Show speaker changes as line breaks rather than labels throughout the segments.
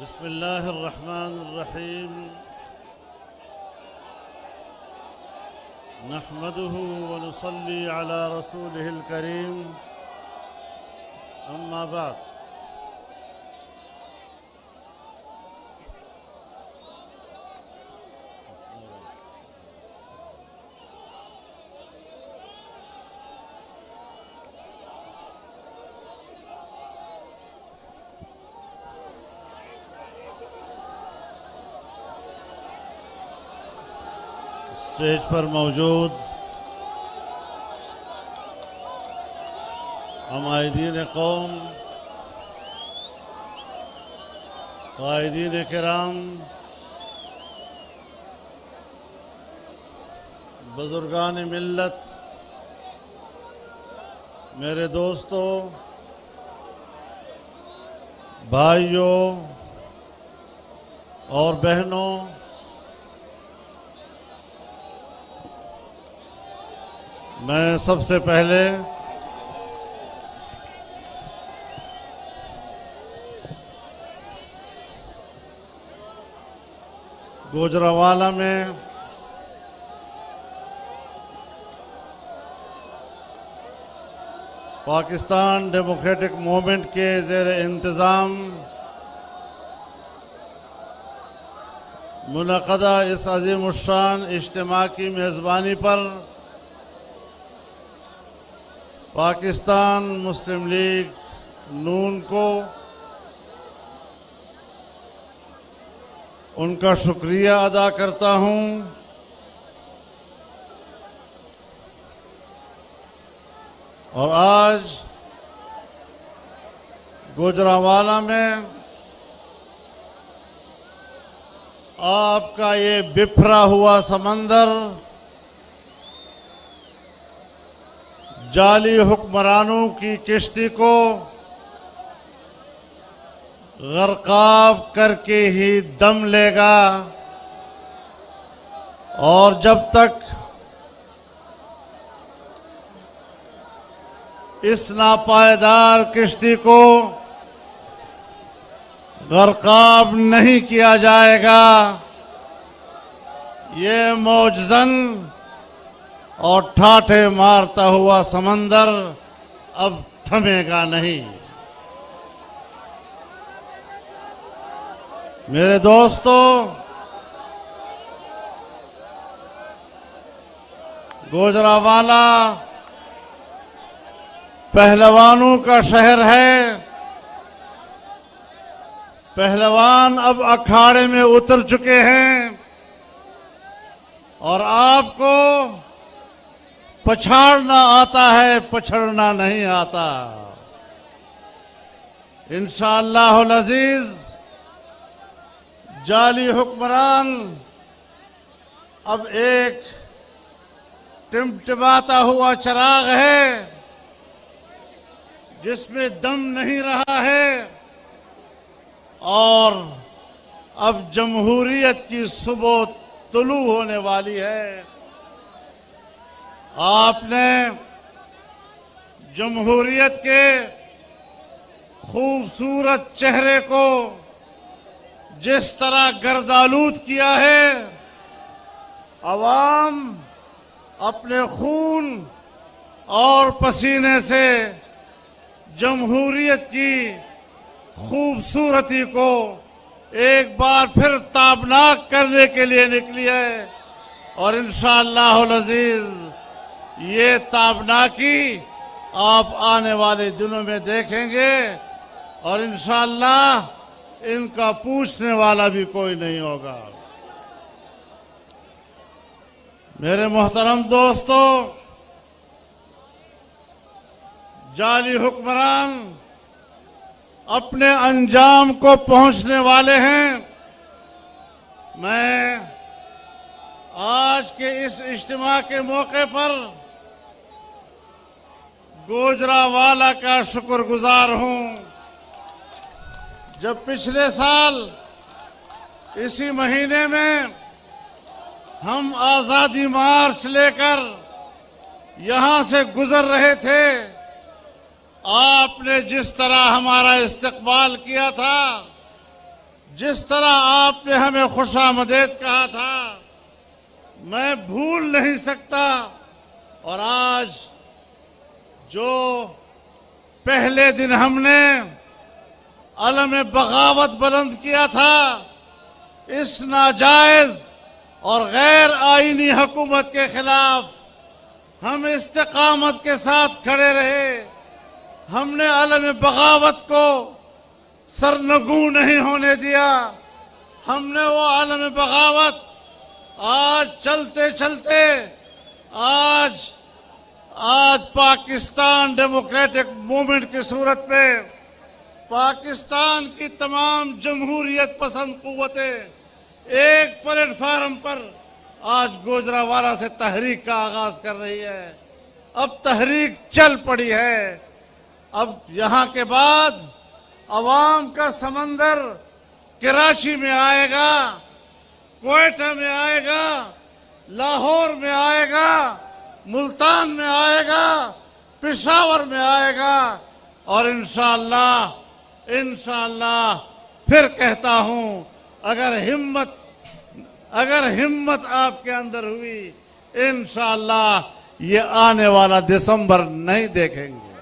بسم الله الرحمن الرحيم نحمده ونصلي على رسوله الكريم أما بعد اسٹیج پر موجود عمائدین قوم، قائدین کرام، بزرگان ملت، میرے دوستوں، بھائیوں اور بہنوں، میں سب سے پہلے گوجرانوالہ میں پاکستان ڈیموکریٹک موومنٹ کے زیر انتظام منعقدہ اس عظیم الشان اجتماع کی میزبانی پر پاکستان مسلم لیگ نون کو ان کا شکریہ ادا کرتا ہوں اور آج گوجرانوالہ میں آپ کا یہ بکھرا ہوا سمندر جعلی حکمرانوں کی کشتی کو غرقاب کر کے ہی دم لے گا، اور جب تک اس ناپائیدار کشتی کو غرقاب نہیں کیا جائے گا، یہ موجزن اور ٹھاٹھے مارتا ہوا سمندر اب تھمے گا نہیں۔ میرے دوستو، گوجرانوالہ پہلوانوں کا شہر ہے۔ پہلوان اب اکھاڑے میں اتر چکے ہیں اور آپ کو پچھاڑنا آتا ہے، پچھڑنا نہیں آتا۔ انشاءاللہ العزیز جعلی حکمران اب ایک ٹمٹماتا ہوا چراغ ہے جس میں دم نہیں رہا ہے، اور اب جمہوریت کی صبح طلوع ہونے والی ہے۔ آپ نے جمہوریت کے خوبصورت چہرے کو جس طرح گردآلود کیا ہے، عوام اپنے خون اور پسینے سے جمہوریت کی خوبصورتی کو ایک بار پھر تابناک کرنے کے لیے نکلی ہے، اور انشاءاللہ العزیز یہ تابناکی آپ آنے والے دنوں میں دیکھیں گے، اور انشاءاللہ ان کا پوچھنے والا بھی کوئی نہیں ہوگا۔ میرے محترم دوستو، جعلی حکمران اپنے انجام کو پہنچنے والے ہیں۔ میں آج کے اس اجتماع کے موقع پر گوجرانوالہ کا شکر گزار ہوں۔ جب پچھلے سال اسی مہینے میں ہم آزادی مارچ لے کر یہاں سے گزر رہے تھے، آپ نے جس طرح ہمارا استقبال کیا تھا، جس طرح آپ نے ہمیں خوش آمدید کہا تھا میں بھول نہیں سکتا، اور آج جو پہلے دن ہم نے علم بغاوت بلند کیا تھا، اس ناجائز اور غیر آئینی حکومت کے خلاف ہم استقامت کے ساتھ کھڑے رہے. ہم نے علم بغاوت کو سرنگوں نہیں ہونے دیا. ہم نے وہ علم بغاوت آج چلتے چلتے آج پاکستان ڈیموکریٹک موومنٹ کی صورت میں پاکستان کی تمام جمہوریت پسند قوتیں ایک پلیٹ فارم پر آج گوجرانوالہ سے تحریک کا آغاز کر رہی ہے. اب تحریک چل پڑی ہے. اب یہاں کے بعد عوام کا سمندر کراچی میں آئے گا، کوئٹہ میں آئے گا، لاہور میں آئے گا، ملتان میں آئے گا، پشاور میں آئے گا، اور انشاءاللہ پھر کہتا ہوں اگر ہمت آپ کے اندر ہوئی انشاءاللہ یہ آنے والا دسمبر نہیں دیکھیں گے.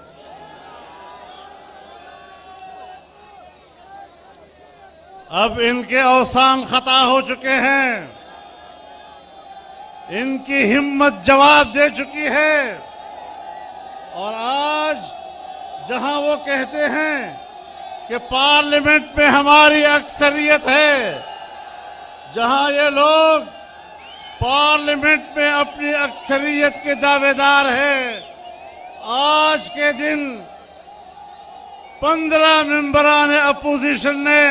اب ان کے اوسان خطا ہو چکے ہیں، ان کی ہمت جواب دے چکی ہے، اور آج جہاں وہ کہتے ہیں کہ پارلیمنٹ میں ہماری اکثریت ہے، جہاں یہ لوگ پارلیمنٹ میں اپنی اکثریت کے دعوے دار ہیں، آج کے دن 15 ممبران اپوزیشن نے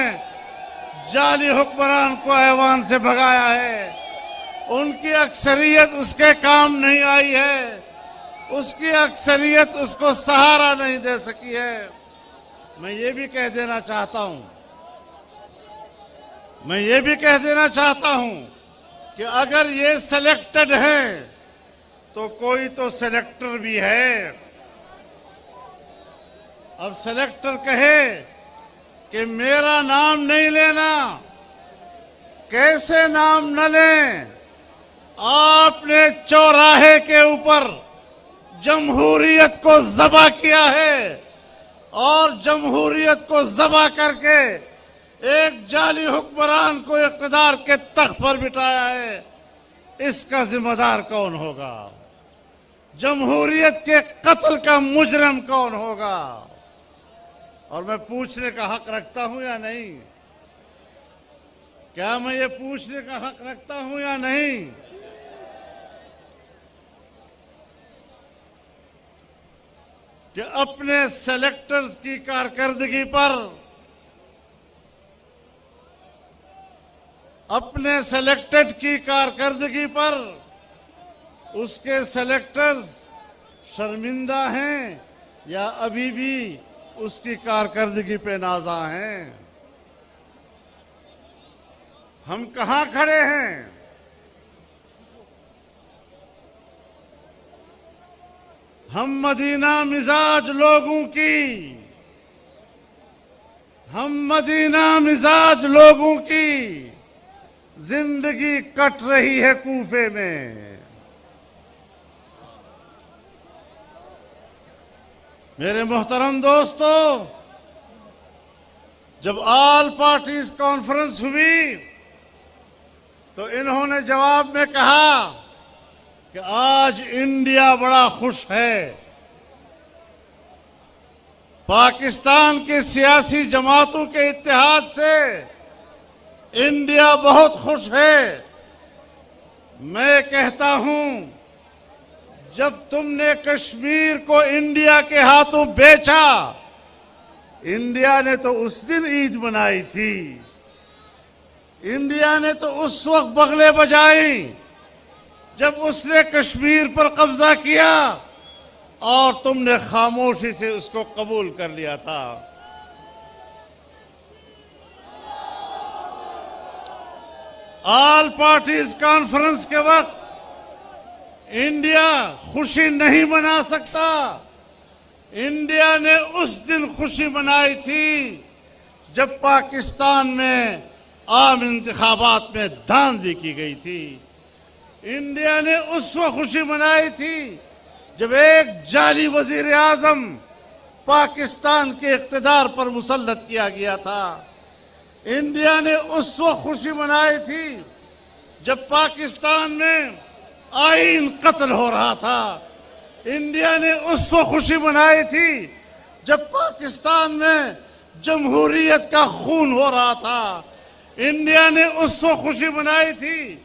جعلی حکمران کو ایوان سے بھگایا ہے. ان کی اکثریت اس کے کام نہیں آئی ہے، اس کی اکثریت اس کو سہارا نہیں دے سکی ہے. میں یہ بھی کہہ دینا چاہتا ہوں کہ اگر یہ سلیکٹڈ ہیں تو کوئی تو سلیکٹر بھی ہے. اب سلیکٹر کہے کہ میرا نام نہیں لینا، کیسے نام نہ لیں؟ آپ نے چوراہے کے اوپر جمہوریت کو ذبح کیا ہے، اور جمہوریت کو ذبح کر کے ایک جعلی حکمران کو اقتدار کے تخت پر بٹھایا ہے. اس کا ذمہ دار کون ہوگا؟ جمہوریت کے قتل کا مجرم کون ہوگا؟ اور میں پوچھنے کا حق رکھتا ہوں یا نہیں؟ کیا میں یہ پوچھنے کا حق رکھتا ہوں یا نہیں؟ کہ اپنے سلیکٹرز کی کارکردگی پر، اپنے سلیکٹڈ کی کارکردگی پر اس کے سلیکٹرز شرمندہ ہیں یا ابھی بھی اس کی کارکردگی پہ نازاں ہیں؟ ہم کہاں کھڑے ہیں؟ ہم مدینہ مزاج لوگوں کی زندگی کٹ رہی ہے کوفے میں. میرے محترم دوستو، جب آل پارٹیز کانفرنس ہوئی تو انہوں نے جواب میں کہا کہ آج انڈیا بڑا خوش ہے، پاکستان کی سیاسی جماعتوں کے اتحاد سے انڈیا بہت خوش ہے. میں کہتا ہوں جب تم نے کشمیر کو انڈیا کے ہاتھوں بیچا، انڈیا نے تو اس دن عید منائی تھی، انڈیا نے تو اس وقت بغلے بجائی جب اس نے کشمیر پر قبضہ کیا، اور تم نے خاموشی سے اس کو قبول کر لیا تھا. آل پارٹیز کانفرنس کے وقت انڈیا خوشی نہیں منا سکتا. انڈیا نے اس دن خوشی منائی تھی جب پاکستان میں عام انتخابات میں دھاندلی کی گئی تھی، انڈیا نے اس وقت خوشی منائی تھی جب ایک جعلی وزیر اعظم پاکستان کے اقتدار پر مسلط کیا گیا تھا۔ انڈیا نے اس وقت خوشی منائی تھی جب پاکستان میں آئین قتل ہو رہا تھا۔ انڈیا نے اس وقت خوشی منائی تھی جب پاکستان میں جمہوریت کا خون ہو رہا تھا۔ انڈیا نے اس وقت خوشی منائی تھی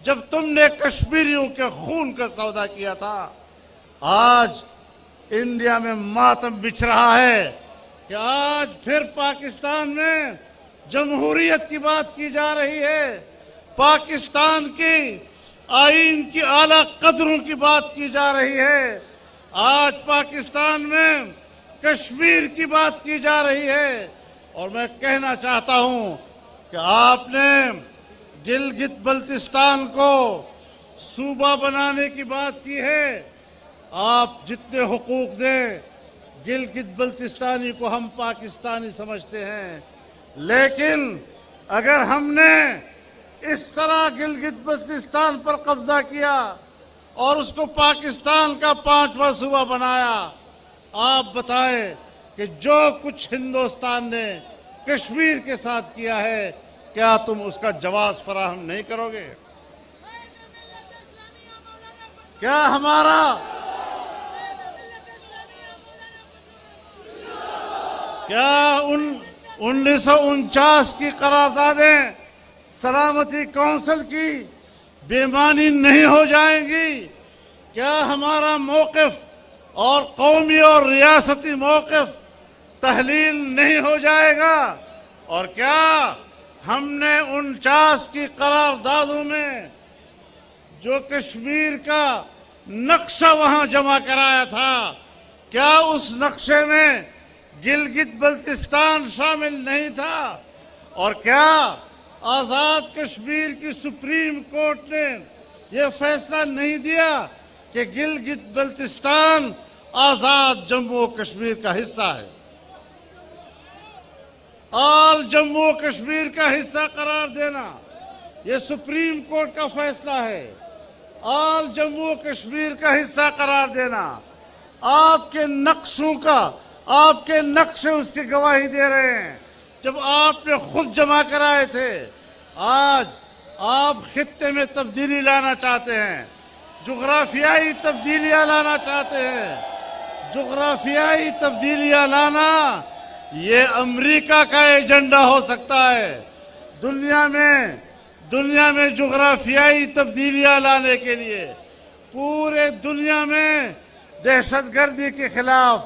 جب تم نے کشمیریوں کے خون کا سودا کیا تھا۔ آج انڈیا میں ماتم بچھ رہا ہے کہ آج پھر پاکستان میں جمہوریت کی بات کی جا رہی ہے، پاکستان کی آئین کی اعلیٰ قدروں کی بات کی جا رہی ہے، آج پاکستان میں کشمیر کی بات کی جا رہی ہے۔ اور میں کہنا چاہتا ہوں کہ آپ نے گلگت بلتستان کو صوبہ بنانے کی بات کی ہے، آپ جتنے حقوق دیں، گلگت بلتستانی کو ہم پاکستانی سمجھتے ہیں، لیکن اگر ہم نے اس طرح گلگت بلتستان پر قبضہ کیا اور اس کو پاکستان کا 5واں صوبہ بنایا، آپ بتائیں کہ جو کچھ ہندوستان نے کشمیر کے ساتھ کیا ہے، کیا تم اس کا جواز فراہم نہیں کرو گے؟ کیا ہمارا کیا 1949 کی قراردادیں سلامتی کونسل کی بے معنی نہیں ہو جائیں گی؟ کیا ہمارا موقف اور قومی اور ریاستی موقف تحلیل نہیں ہو جائے گا؟ اور کیا ہم نے 49 کی قراردادوں میں جو کشمیر کا نقشہ وہاں جمع کرایا تھا، کیا اس نقشے میں گلگت بلتستان شامل نہیں تھا؟ اور کیا آزاد کشمیر کی سپریم کورٹ نے یہ فیصلہ نہیں دیا کہ گلگت بلتستان آزاد جموں و کشمیر کا حصہ ہے، آل جموں و کشمیر کا حصہ قرار دینا یہ سپریم کورٹ کا فیصلہ ہے، آل جموں و کشمیر کا حصہ قرار دینا آپ کے نقشوں کا، آپ کے نقشے اس کی گواہی دے رہے ہیں جب آپ نے خود جمع کرائے تھے۔ آج آپ خطے میں تبدیلی لانا چاہتے ہیں، جغرافیائی تبدیلیاں لانا چاہتے ہیں۔ جغرافیائی تبدیلیاں لانا یہ امریکہ کا ایجنڈا ہو سکتا ہے۔ دنیا میں جغرافیائی تبدیلیاں لانے کے لیے پورے دنیا میں دہشت گردی کے خلاف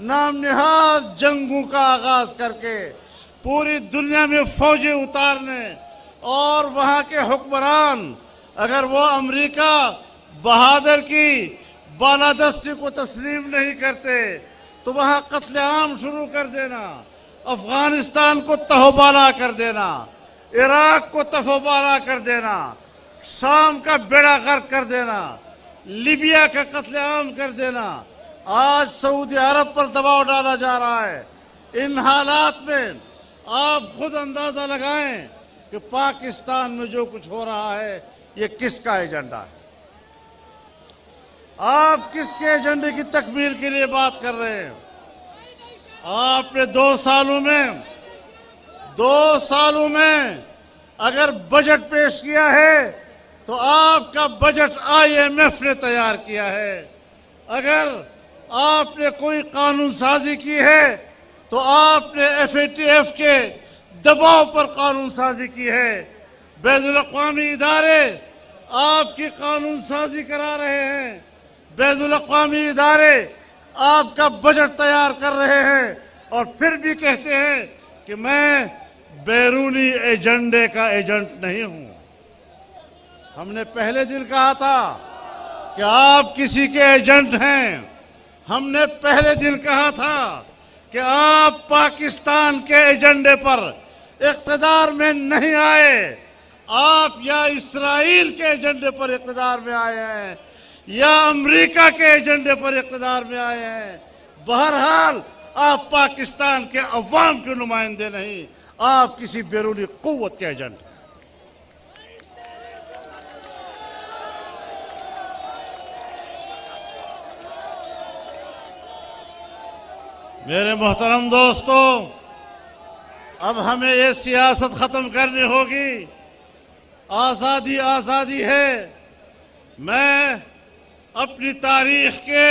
نام نہاد جنگوں کا آغاز کر کے پوری دنیا میں فوجیں اتارنے، اور وہاں کے حکمران اگر وہ امریکہ بہادر کی بالادستی کو تسلیم نہیں کرتے تو وہاں قتل عام شروع کر دینا، افغانستان کو تہوبالا کر دینا، عراق کو تہوبالا کر دینا، شام کا بیڑا غرق کر دینا، لیبیا کا قتل عام کر دینا۔ آج سعودی عرب پر دباؤ ڈالا جا رہا ہے۔ ان حالات میں آپ خود اندازہ لگائیں کہ پاکستان میں جو کچھ ہو رہا ہے یہ کس کا ایجنڈا ہے؟ آپ کس کے ایجنڈے کی تکمیل کے لیے بات کر رہے ہیں؟ آپ نے 2 سالوں میں اگر بجٹ پیش کیا ہے تو آپ کا بجٹ IMF نے تیار کیا ہے۔ اگر آپ نے کوئی قانون سازی کی ہے تو آپ نے FATF کے دباؤ پر قانون سازی کی ہے۔ بین الاقوامی ادارے آپ کی قانون سازی کرا رہے ہیں، بین الاقوامی ادارے آپ کا بجٹ تیار کر رہے ہیں، اور پھر بھی کہتے ہیں کہ میں بیرونی ایجنڈے کا ایجنٹ نہیں ہوں۔ ہم نے پہلے دن کہا تھا کہ آپ کسی کے ایجنٹ ہیں۔ ہم نے پہلے دن کہا تھا کہ آپ پاکستان کے ایجنڈے پر اقتدار میں نہیں آئے، آپ یا اسرائیل کے ایجنڈے پر اقتدار میں آئے ہیں یا امریکہ کے ایجنڈے پر اقتدار میں آئے ہیں۔ بہرحال آپ پاکستان کے عوام کے نمائندے نہیں، آپ کسی بیرونی قوت کے ایجنٹ ہیں۔ میرے محترم دوستو، اب ہمیں یہ سیاست ختم کرنی ہوگی۔ آزادی آزادی ہے۔ میں اپنی تاریخ کے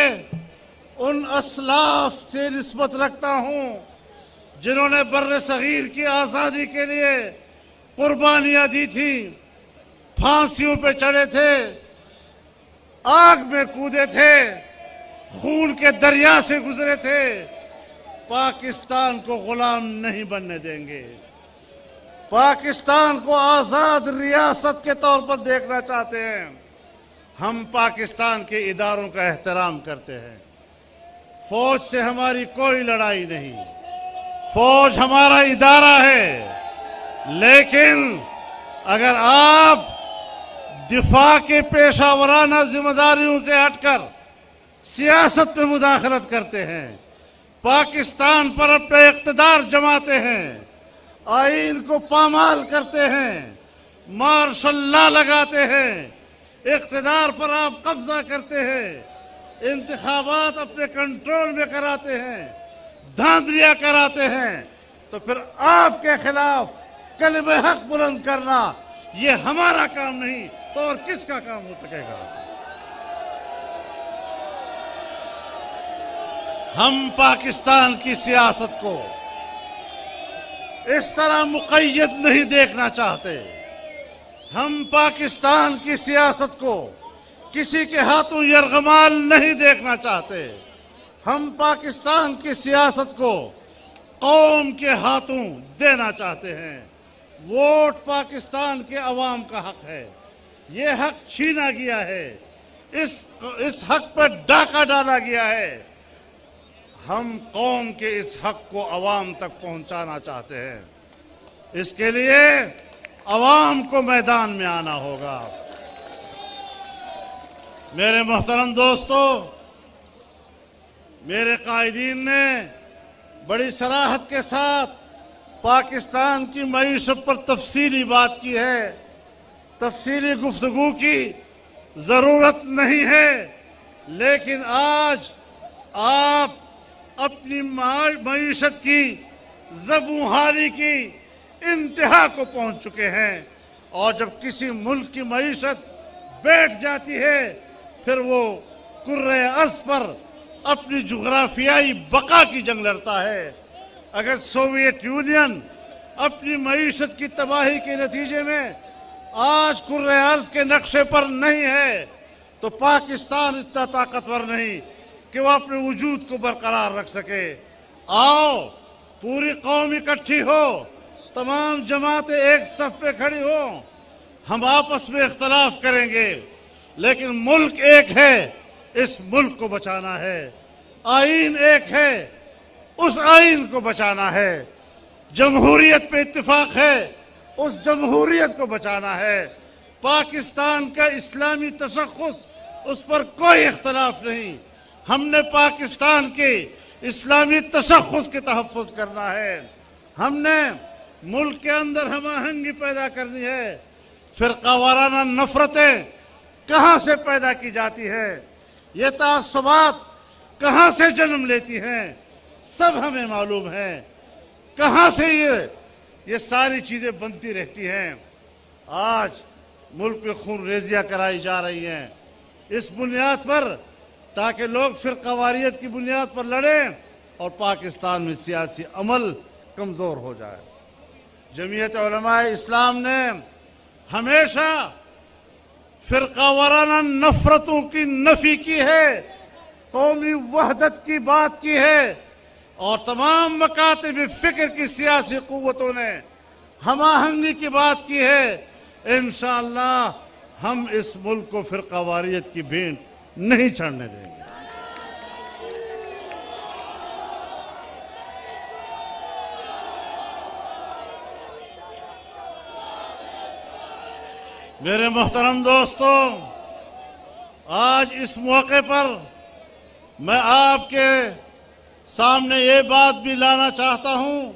ان اسلاف سے نسبت رکھتا ہوں جنہوں نے بر صغیر کی آزادی کے لیے قربانیاں دی تھیں، پھانسیوں پہ چڑھے تھے، آگ میں کودے تھے، خون کے دریا سے گزرے تھے۔ پاکستان کو غلام نہیں بننے دیں گے۔ پاکستان کو آزاد ریاست کے طور پر دیکھنا چاہتے ہیں۔ ہم پاکستان کے اداروں کا احترام کرتے ہیں۔ فوج سے ہماری کوئی لڑائی نہیں، فوج ہمارا ادارہ ہے، لیکن اگر آپ دفاع کے پیشہ ورانہ ذمہ داریوں سے ہٹ کر سیاست میں مداخلت کرتے ہیں، پاکستان پر اپنا اقتدار جماتے ہیں، آئین کو پامال کرتے ہیں، مارشل لا لگاتے ہیں، اقتدار پر آپ قبضہ کرتے ہیں، انتخابات اپنے کنٹرول میں کراتے ہیں، دھاندلیاں کراتے ہیں، تو پھر آپ کے خلاف کلمہ حق بلند کرنا یہ ہمارا کام نہیں تو اور کس کا کام ہو سکے گا؟ ہم پاکستان کی سیاست کو اس طرح مقید نہیں دیکھنا چاہتے۔ ہم پاکستان کی سیاست کو کسی کے ہاتھوں یرغمال نہیں دیکھنا چاہتے۔ ہم پاکستان کی سیاست کو قوم کے ہاتھوں دینا چاہتے ہیں۔ ووٹ پاکستان کے عوام کا حق ہے، یہ حق چھینا گیا ہے، اس حق پر ڈاکہ ڈالا گیا ہے۔ ہم قوم کے اس حق کو عوام تک پہنچانا چاہتے ہیں۔ اس کے لیے عوام کو میدان میں آنا ہوگا۔ میرے محترم دوستو، میرے قائدین نے بڑی صراحت کے ساتھ پاکستان کی معیشت پر تفصیلی بات کی ہے۔ تفصیلی گفتگو کی ضرورت نہیں ہے، لیکن آج آپ اپنی معیشت کی زبونحالی کی انتہا کو پہنچ چکے ہیں، اور جب کسی ملک کی معیشت بیٹھ جاتی ہے پھر وہ کرۂ ارض پر اپنی جغرافیائی بقا کی جنگ لڑتا ہے۔ اگر سوویت یونین اپنی معیشت کی تباہی کے نتیجے میں آج کرۂ ارض کے نقشے پر نہیں ہے تو پاکستان اتنا طاقتور نہیں کہ وہ اپنے وجود کو برقرار رکھ سکے۔ آؤ پوری قوم اکٹھی ہو، تمام جماعتیں ایک صف پہ کھڑی ہو، ہم آپس میں اختلاف کریں گے لیکن ملک ایک ہے، اس ملک کو بچانا ہے۔ آئین ایک ہے، اس آئین کو بچانا ہے۔ جمہوریت پہ اتفاق ہے، اس جمہوریت کو بچانا ہے۔ پاکستان کا اسلامی تشخص، اس پر کوئی اختلاف نہیں۔ ہم نے پاکستان کے اسلامی تشخص کے تحفظ کرنا ہے۔ ہم نے ملک کے اندر ہم آہنگی پیدا کرنی ہے۔ فرقہ وارانہ نفرتیں کہاں سے پیدا کی جاتی ہے، یہ تعصبات کہاں سے جنم لیتی ہیں، سب ہمیں معلوم ہے۔ کہاں سے یہ ساری چیزیں بنتی رہتی ہیں۔ آج ملک میں خون ریزیاں کرائی جا رہی ہیں اس بنیاد پر تاکہ لوگ فرقہ واریت کی بنیاد پر لڑیں اور پاکستان میں سیاسی عمل کمزور ہو جائے۔ جمعیت علماء اسلام نے ہمیشہ فرقہ وارانہ نفرتوں کی نفی کی ہے، قومی وحدت کی بات کی ہے، اور تمام مکاتب فکر کی سیاسی قوتوں نے ہم آہنگی کی بات کی ہے۔ انشاءاللہ ہم اس ملک کو فرقہ واریت کی بھینٹ نہیں چڑھنے دیں گے۔ میرے محترم دوستو، آج اس موقع پر میں آپ کے سامنے یہ بات بھی لانا چاہتا ہوں،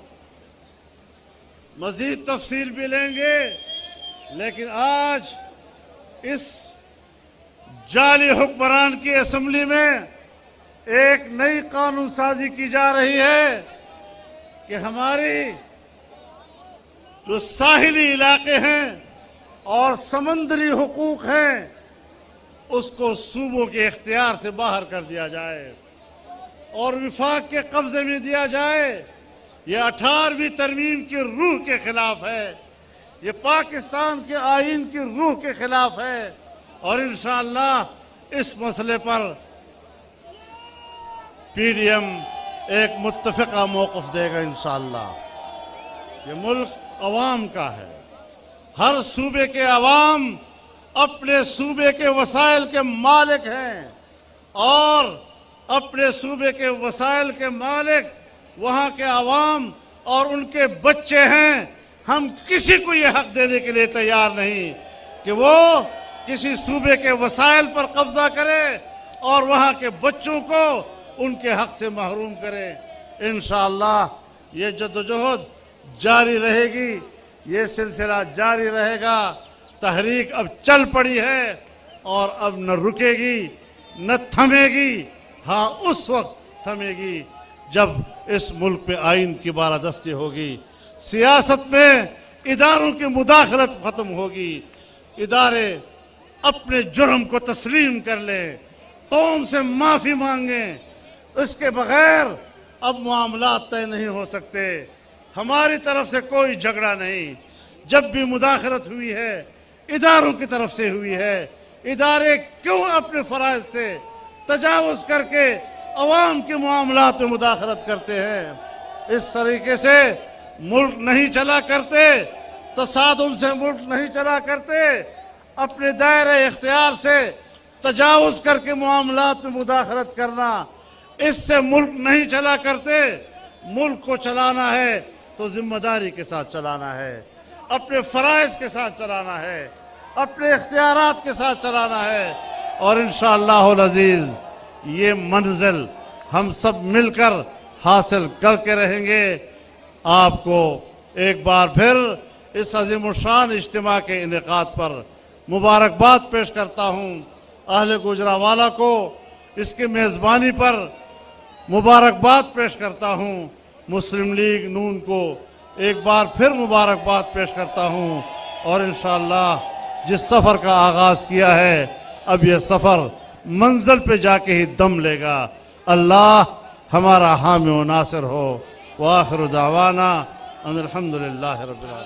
مزید تفصیل بھی لیں گے، لیکن آج اس جعلی حکمران کی اسمبلی میں ایک نئی قانون سازی کی جا رہی ہے کہ ہماری جو ساحلی علاقے ہیں اور سمندری حقوق ہیں اس کو صوبوں کے اختیار سے باہر کر دیا جائے اور وفاق کے قبضے میں دیا جائے۔ یہ 18ویں ترمیم کی روح کے خلاف ہے، یہ پاکستان کے آئین کی روح کے خلاف ہے، اور انشاءاللہ اس مسئلے پر پی ڈی ایم ایک متفقہ موقف دے گا انشاءاللہ۔ یہ ملک عوام کا ہے، ہر صوبے کے عوام اپنے صوبے کے وسائل کے مالک ہیں، اور اپنے صوبے کے وسائل کے مالک وہاں کے عوام اور ان کے بچے ہیں۔ ہم کسی کو یہ حق دینے کے لیے تیار نہیں کہ وہ کسی صوبے کے وسائل پر قبضہ کرے اور وہاں کے بچوں کو ان کے حق سے محروم کرے۔ انشاءاللہ یہ جدوجہد جاری رہے گی، یہ سلسلہ جاری رہے گا۔ تحریک اب چل پڑی ہے اور اب نہ رکے گی نہ تھمے گی۔ ہاں اس وقت تھمے گی جب اس ملک پہ آئین کی بالادستی ہوگی، سیاست میں اداروں کی مداخلت ختم ہوگی، ادارے اپنے جرم کو تسلیم کر لیں، قوم سے معافی مانگیں۔ اس کے بغیر اب معاملات طے نہیں ہو سکتے۔ ہماری طرف سے کوئی جھگڑا نہیں، جب بھی مداخلت ہوئی ہے اداروں کی طرف سے ہوئی ہے۔ ادارے کیوں اپنے فرائض سے تجاوز کر کے عوام کے معاملات میں مداخلت کرتے ہیں؟ اس طریقے سے ملک نہیں چلا کرتے، تصادم سے ملک نہیں چلا کرتے۔ اپنے دائرہ اختیار سے تجاوز کر کے معاملات میں مداخلت کرنا، اس سے ملک نہیں چلا کرتے۔ ملک کو چلانا ہے تو ذمہ داری کے ساتھ چلانا ہے، اپنے فرائض کے ساتھ چلانا ہے، اپنے اختیارات کے ساتھ چلانا ہے، اور انشاءاللہ العزیز یہ منزل ہم سب مل کر حاصل کر کے رہیں گے۔ آپ کو ایک بار پھر اس عظیم الشان اجتماع کے انعقاد پر مبارکباد پیش کرتا ہوں۔ اہل گوجرانوالہ کو اس کی میزبانی پر مبارکباد پیش کرتا ہوں۔ مسلم لیگ نون کو ایک بار پھر مبارکباد پیش کرتا ہوں، اور انشاءاللہ جس سفر کا آغاز کیا ہے اب یہ سفر منزل پہ جا کے ہی دم لے گا۔ اللہ ہمارا حامی و ناصر ہو۔ وآخر دعوانا ان الحمدللہ رب العالمین۔